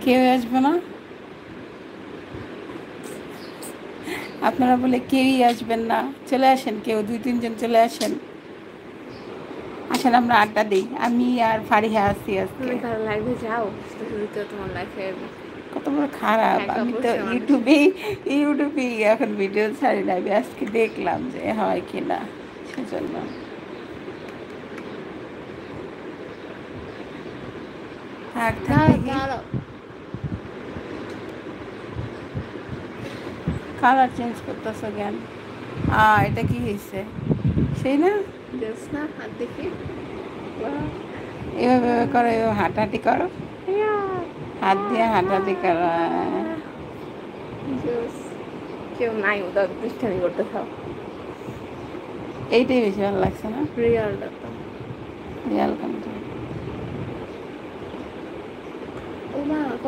কেউ আসবে না, আপনারা বলে কেউই আসবেন না। চলে আসেন, কেউ 2-3 জন চলে আসেন। আসেন আমরা আড্ডা দিই, আমি আর ফারিহা আছি আজকে। লাইভে যাও, তোমার লাইফে কত বড় খারাপ, আমি তো ইউটিউবেই এখন ভিডিও ছাড়ি না। আমি আজকে দেখলাম যে হয় কিনা, সেজন্য। থাক থাক দেখি। কালার চেঞ্জ করতেছ কেন? এটা কি হয়েছে? সেই না, হাত দেখি এভাবে করো, এভাবে হাঁটাহাঁটি করো, হাত দিয়ে হাঁটাহাঁটি করো। কেউ নাই, ওদের পৃষ্ঠানি করতে থাও। এইটাই বেশি ভালো লাগছে না? রিয়াল রিয়াল কোনটা? ও মা।